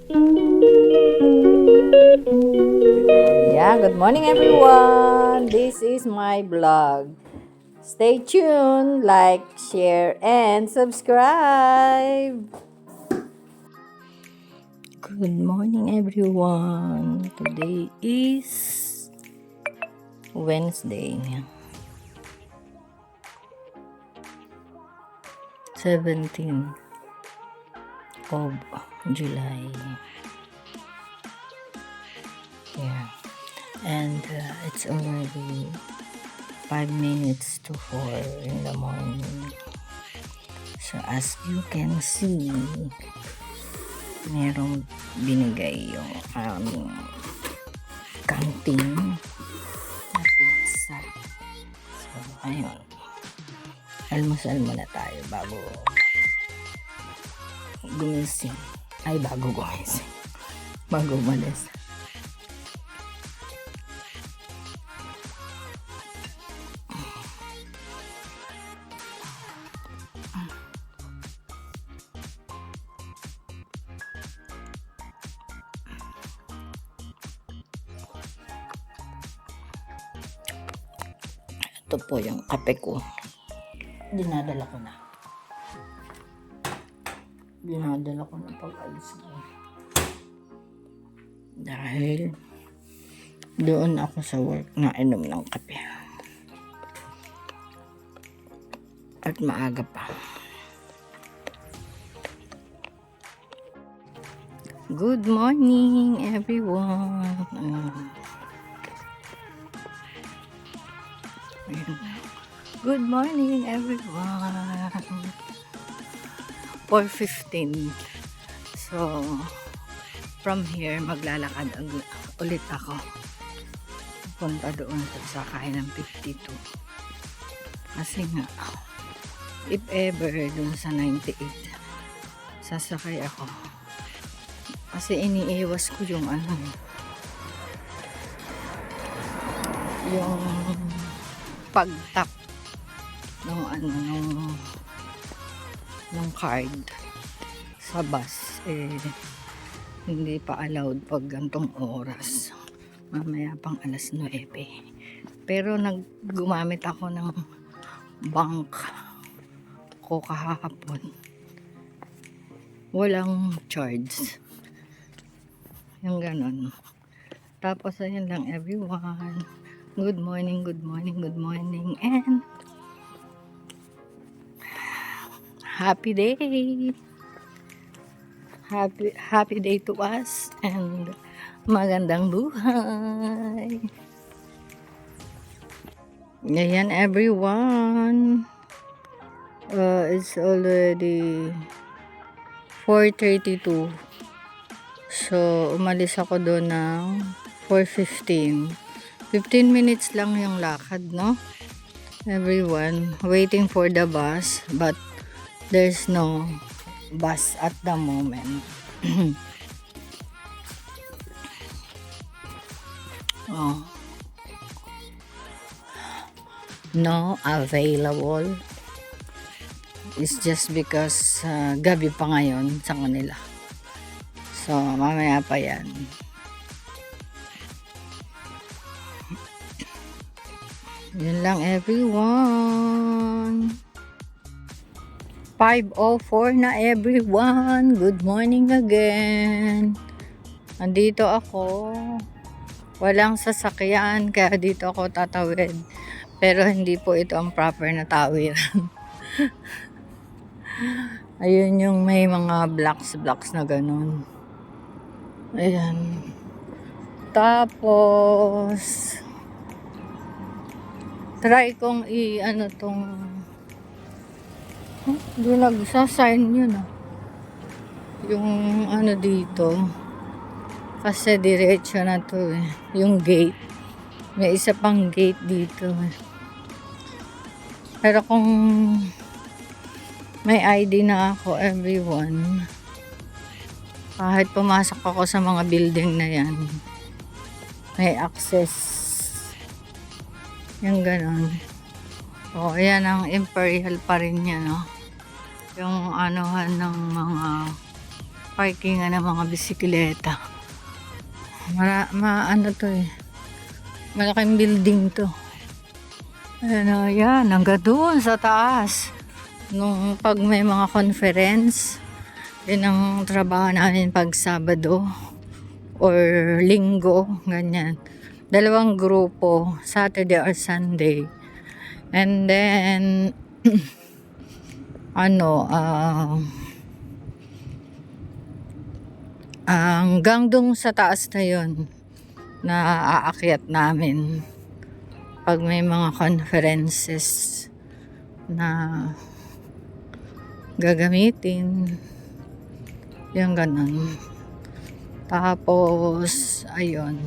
Yeah, good morning everyone. This is my vlog. Stay tuned, like, share, and subscribe. Good morning everyone. Today is Wednesday, 17th of July. Yeah. And it's already 5 minutes to 4 in the morning. So as you can see, merong binigay yung aming canteen na pizza. So ayun, almusal muna tayo bago gumising. Bago gumising. Bago umalis. Ito po yung kape ko. Dinadala ko na pag-alis ko. Dahil doon ako sa work na inom ng kape. At maaga pa. Good morning everyone. Good morning everyone. 4:15. So from here maglalakad ulit ako punta doon sa sakay ng 52 kasi nga if ever doon sa 98 sasakay ako kasi iniiwas ko yung yung pag-tap ng card sa bus hindi pa allowed pag gantong oras, mamaya pang alas 9. Pero gumamit ako ng bank ko kahapon, walang charge yung ganon. Tapos ayun lang everyone, good morning and happy day. Happy day to us and magandang buhay. Ayan everyone. It's already 4:32. So umalis ako doon ng 4:15. 15 minutes lang yung lakad, no? Everyone waiting for the bus, but there's no bus at the moment. Oh. No available. It's just because gabi pa ngayon sa kanila. So mamaya pa yan. Yun lang everyone. 5:04 na everyone. Good morning again. Andito ako. Walang sasakyan kaya dito ako tatawid. Pero hindi po ito ang proper na tawiran. Ayun yung may mga blocks na ganun. Ayan. Tapos try kong tong hindi nagsasign yun yung dito kasi diretso na to yung gate, may isa pang gate dito pero kung may ID na ako everyone, kahit pumasok ako sa mga building na yan may access yung ganon. O ayan ang Imperial pa rin yan, no? Yung anuhan ng mga parkingan ng mga bisikleta. Ano to eh. Malaking building to. Ano, yan, hanggang doon sa taas. Nung pag may mga conference, yun ang trabaho namin pag Sabado or Linggo, ganyan. 2 grupo, Saturday or Sunday. And then, hanggang doon sa taas na yun, na aakyat namin pag may mga conferences na gagamitin, yung ganun. Tapos ayun,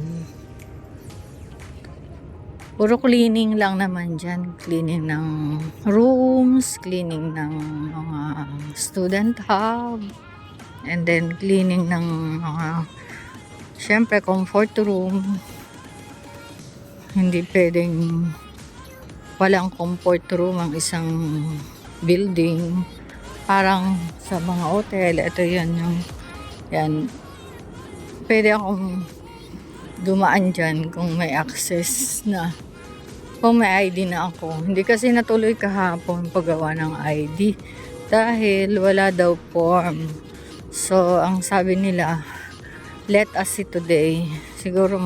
puro cleaning lang naman dyan. Cleaning ng rooms, cleaning ng mga student hub, and then cleaning ng mga, syempre, comfort room. Hindi pwedeng walang comfort room ang isang building. Parang sa mga hotel, ito yan yung, yan, pwede akong dumaan dyan kung may access na, kung may ID na ako. Hindi kasi natuloy kahapon paggawa ng ID dahil wala daw form. So ang sabi nila, let us see today. Siguro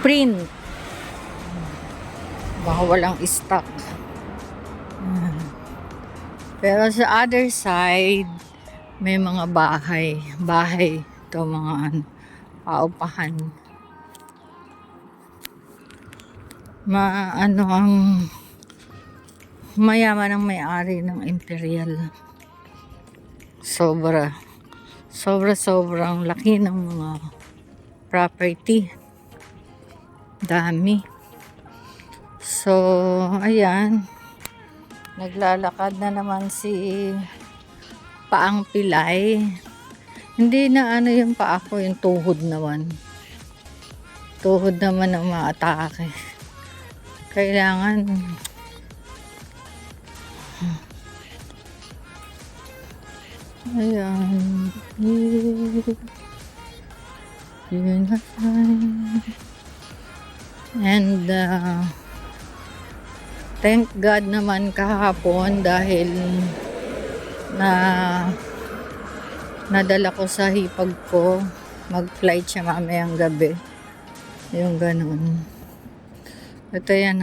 print. Baka walang stock. Pero sa other side, may mga bahay. Ito mga paupahan. Ang mayaman ang may-ari ng Imperial. Sobrang laki ng mga property. Dami. So, ayan. Naglalakad na naman si Paang Pilay. Hindi na yung paa ko, yung tuhod naman. Tuhod naman ang maatake. Kailangan ayan. Yun na. And thank God naman kahapon dahil nadala ko sa hipag ko. Mag-flight siya mamayang gabi. Yung ganun. Ito yan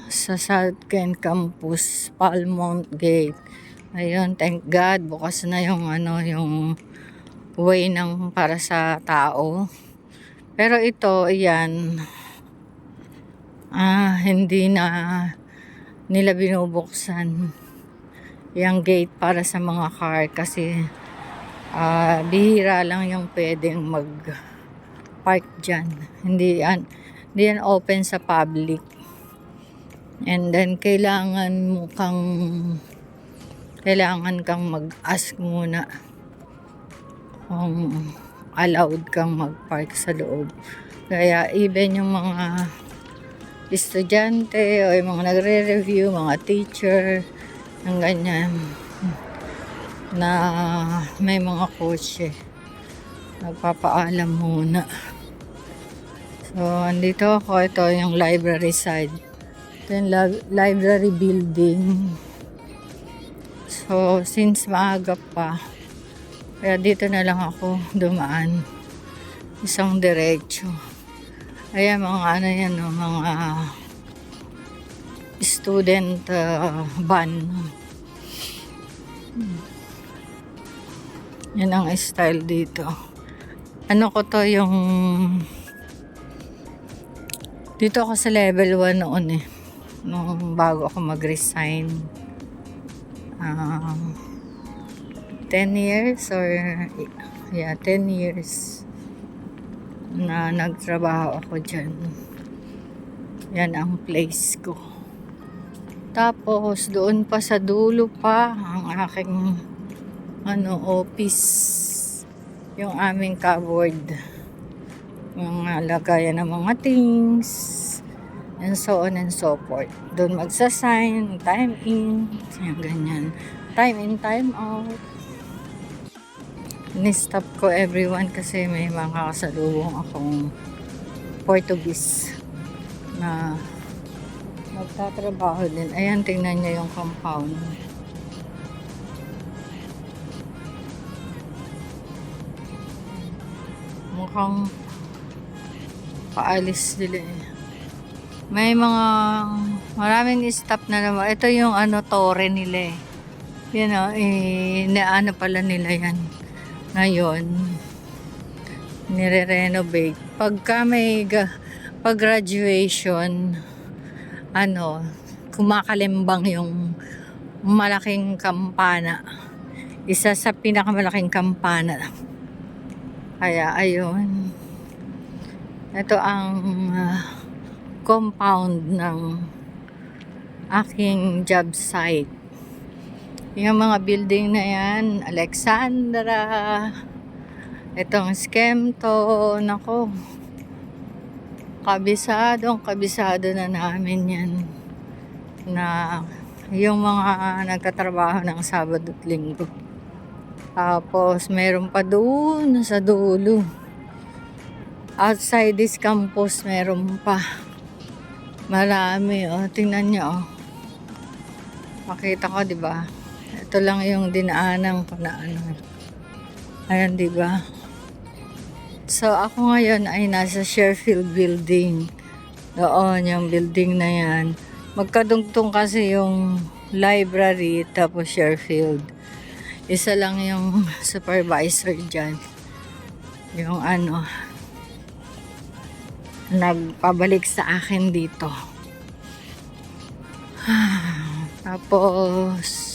sa South Kent Campus, Palmont Gate. Ayun, thank God, bukas na yung yung way ng para sa tao. Pero ito, ayan, hindi na nila binubuksan yung gate para sa mga car kasi bihira lang yung pwedeng mag-park dyan. Hindi yan open sa public. And then kailangan kang mag-ask muna kung allowed kang mag-park sa loob. Kaya even yung mga estudyante o yung mga nagre-review, mga teacher, ng ganyan, na may mga kotse, nagpapaalam muna. So, andito ako. Ito yung library side. Ito yung library building. So, since maaga pa, kaya dito na lang ako dumaan. Isang diretso. Ayan, mga mga student van. Yan ang style dito. Yung dito ako sa level 1 noon nung bago ako mag-resign. 10 years or 10 years na nagtrabaho ako dyan. Yan ang place ko. Tapos doon pa sa dulo pa ang aking office, yung aming cupboard, yung lagayan ng mga things, and so on and so forth. Doon magsasign, time in, yan, ganyan. Time in, time out. Ni-stop ko everyone kasi may mga kasalubong akong Portuguese na nagtatrabaho din. Ayan, tingnan nyo yung compound. Mukhang paalis nila eh. May mga maraming stop na naman. Ito yung torre nila eh. Yan o, naano pala nila yan. Ngayon, nire-renovate. Pagka may pag-graduation, kumakalimbang yung malaking kampana. Isa sa pinakamalaking kampana. Kaya, ayun. Ito ang compound ng aking job site. Yung mga building na yan, Alexandra, itong Skemto, nako, kabisado na namin yan, na yung mga nagtatrabaho ng Sabado at Linggo. Tapos meron pa doon sa dulo, outside this campus meron pa marami. Tingnan nyo makita ko, diba? Ito lang yung dinaanan ko na ayan, diba? So ako ngayon ay nasa Sherfield building. Doon yung building na yan, magkadugtong kasi yung library tapos Sherfield. Isa lang yung supervisor dyan, yung nagpabalik sa akin dito. Tapos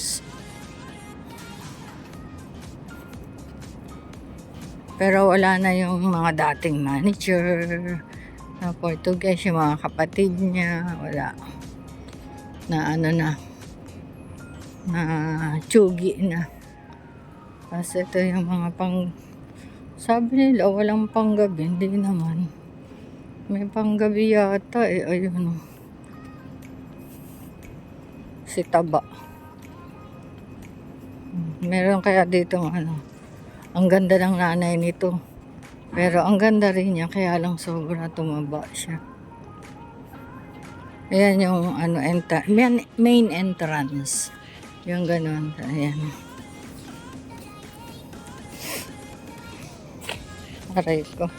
pero wala na yung mga dating manager na Portuguese, yung mga kapatid niya, wala na na tsugi na. Kasi ito yung mga sabi nila walang panggabi, hindi naman. May panggabi yata eh. Ayun, si Taba. Meron kaya dito ang ganda ng nanay nito. Pero ang ganda rin niya, kaya lang sobra tumaba siya. Ayan yung main entrance. Yung ganun. Ayan. Aray ko.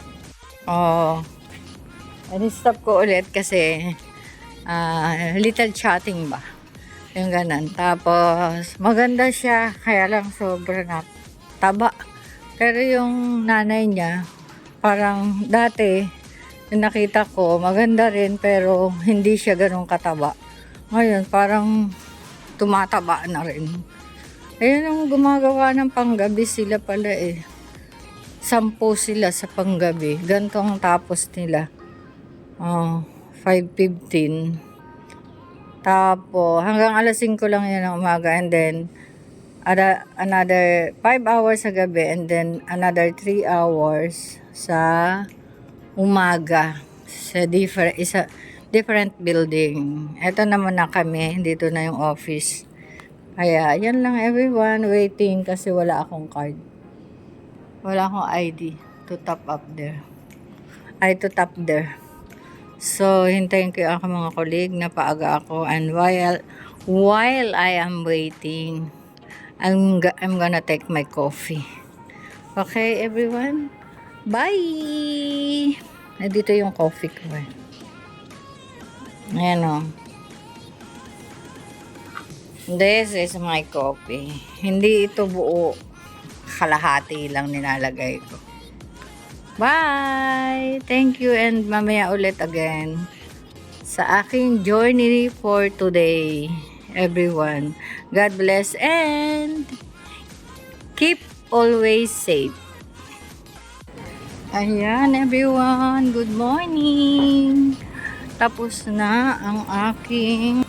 I-stop ko ulit kasi little chatting ba. Yung ganun. Tapos maganda siya, kaya lang sobra na taba. Pero yung nanay niya, parang dati, yung nakita ko, maganda rin, pero hindi siya ganun kataba. Ngayon, parang tumataba na rin. Ayun yung gumagawa ng panggabi sila pala eh. 10 sila sa panggabi. Gantong tapos nila. 5:15. Tapos, hanggang alas 5 lang yun ng umaga. And then, another 5 hours sa gabi and then another 3 hours sa umaga sa different building. Ito naman na kami, dito na yung office. Kaya yan lang everyone, waiting kasi wala akong card. Wala akong ID to top there. So hintayin ko yung mga colleague na paaga ako, and while I am waiting, I'm gonna take my coffee. Okay, everyone? Bye! Nandito yung coffee ko eh. Ayan This is my coffee. Hindi ito buo. Kalahati lang nilalagay ko. Bye! Thank you, and mamaya ulit again sa aking journey for today. Everyone, God bless and keep always safe. Ayan everyone, good morning. Tapos na ang aking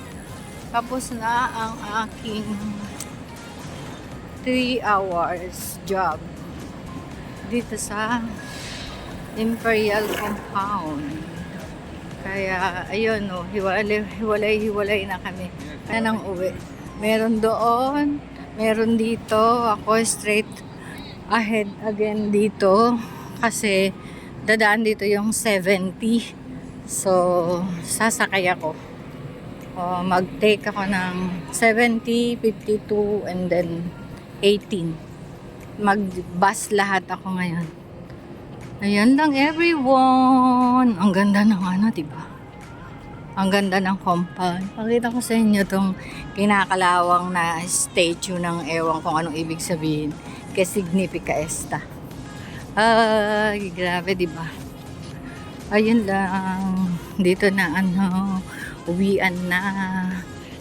3 hours job dito sa Imperial Compound. Kaya, ayun, no, hiwalay na kami. Kaya nang uwi. Meron doon, meron dito. Ako straight ahead again dito. Kasi, dadaan dito yung 70. So, sasakay ako. Mag-take ako ng 70, 52, and then 18. Mag-bus lahat ako ngayon. Ayan lang everyone. Ang ganda ng ano, diba? Ang ganda ng compound. Pakita ko sa inyo tong kinakalawang na statue ng ewan kung anong ibig sabihin. Que significa esta. Ay, grabe, diba? Ayun lang. Dito na ano, uwian na.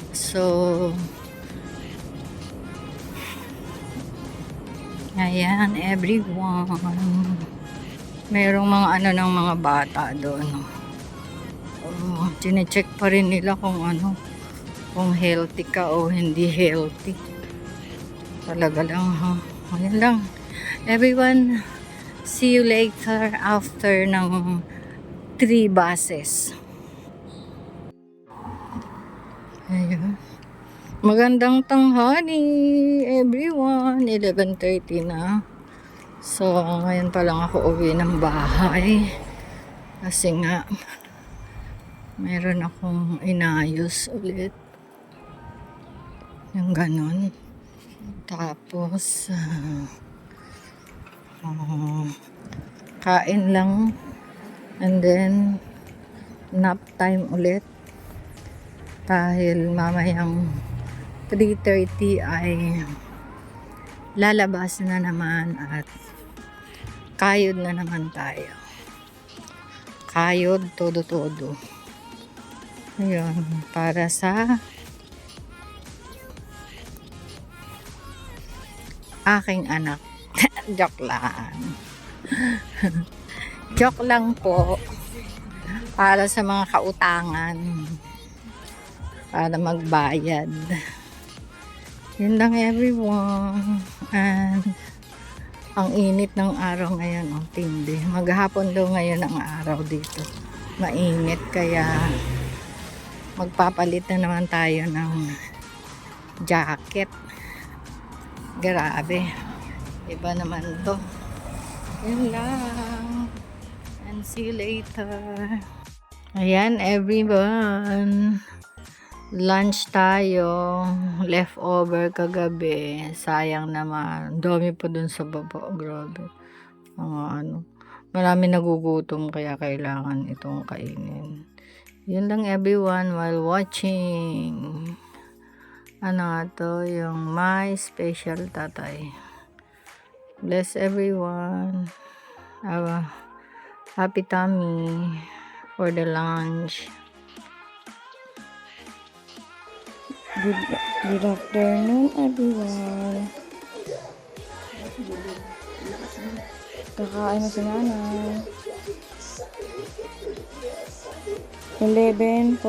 So, ayan, everyone. Merong mga ano ng mga bata doon. Chine-check pa rin nila kung ano, kung healthy ka o hindi healthy. Talaga lang, ha. Ayun lang. Everyone, see you later after ng 3 buses. Ayun. Magandang tanghali, everyone. 11:30 na. So, ngayon pa lang ako uwi ng bahay. Kasi nga, meron akong inayos ulit. Yung ganon. Tapos, kain lang. And then, nap time ulit. Dahil mamayang 3:30 ay lalabas na naman at kayod na naman tayo. Kayod todo-todo. Ayun, para sa aking anak. Joke lang. Joke lang po. Para sa mga kautangan. Para magbayad. Yun lang everyone. And ang init ng araw ngayon, tindi. Maghapon daw ngayon ang araw dito. Mainit kaya magpapalit na naman tayo ng jacket. Grabe. Iba naman to. Yun lang. And see you later. Ayan everyone. Lunch tayo. Leftover kagabi. Sayang naman. Dami pa dun sa baba. Grabe. Mga ano. Marami nagugutom kaya kailangan itong kainin. Yun lang everyone while watching. Ano nga to? Yung My Special Tatay. Bless everyone. Happy tummy for the lunch. Good afternoon everyone. Kakain na si nanay. 11:49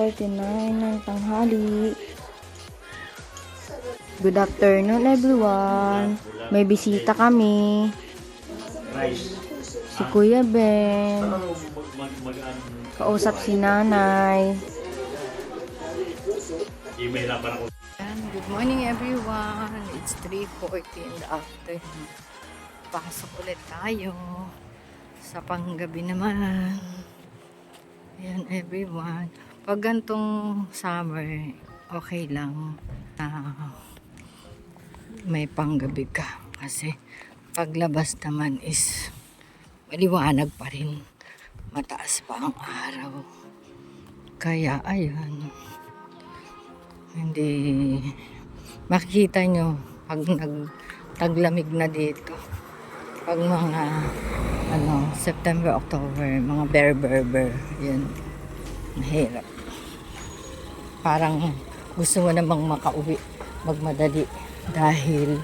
ng tanghali. Good afternoon everyone. May bisita kami. Si Kuya Ben. Kausap si nanay. Good morning everyone. It's 3:40 in the afternoon. Pasok ulit tayo. Sa panggabi naman. Ayan everyone. Pag gantong summer, okay lang. May panggabi ka. Kasi paglabas naman is maliwanag pa rin. Mataas pa ang araw. Kaya ayun. Hindi makikita nyo pag nagtaglamig na dito. Pag mga September, October, mga ber. Yun. Mahirap. Parang gusto mo namang makauwi, magmadali dahil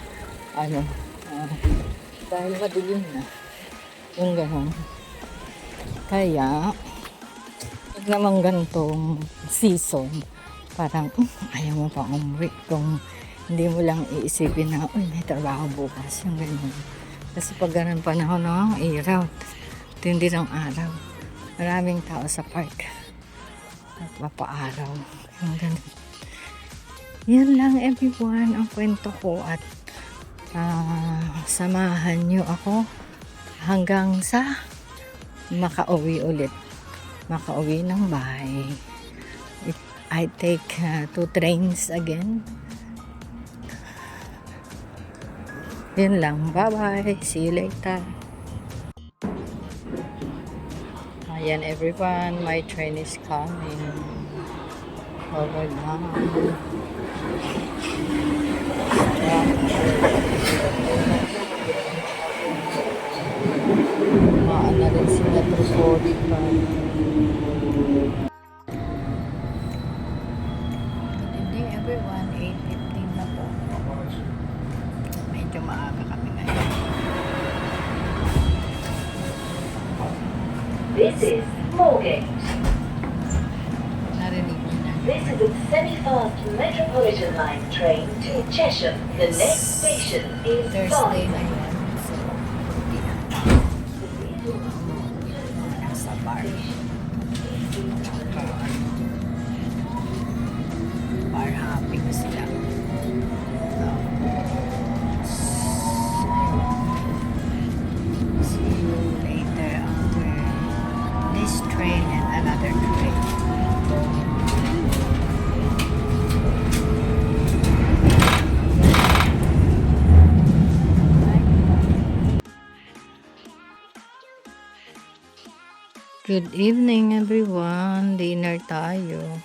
dahil madilim na. Yung gano'n. Kaya pag naman ganitong season, parang ayaw mo pa umuwi kung hindi mo lang iisipin na may trabaho bukas, yung ganyan. Kasi pag ganun panahon ng araw, tindi ng araw, maraming tao sa park, at mapaaraw. Yung ganun. Yan lang everyone ang kwento ko at samahan nyo ako hanggang sa makauwi ulit. Makauwi ng bahay. I take 2 trains again. Yun lang. Bye-bye. See you later. Ayan everyone. My train is coming. Over now. Maan na rin sila 3:45. Hindi everyone, 8:15 na po. Medyo maaga kami ngayon. This is Moorgate. Narinig niyo na. This is a semi-fast Metropolitan Line train to Chesham. The next station is Thursday na Barnet. yun. So, hindi na. Nasa bar. Bar hopping sila. So, see you later after this train and another train. Good evening everyone. Dinner tayo.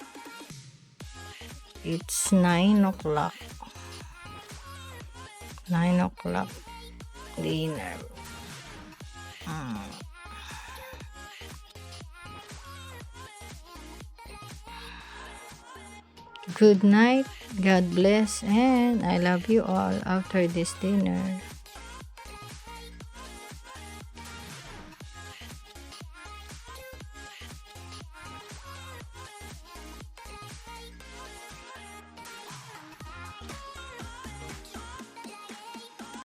It's 9 o'clock. 9 o'clock. Dinner. Good night. God bless and I love you all after this dinner.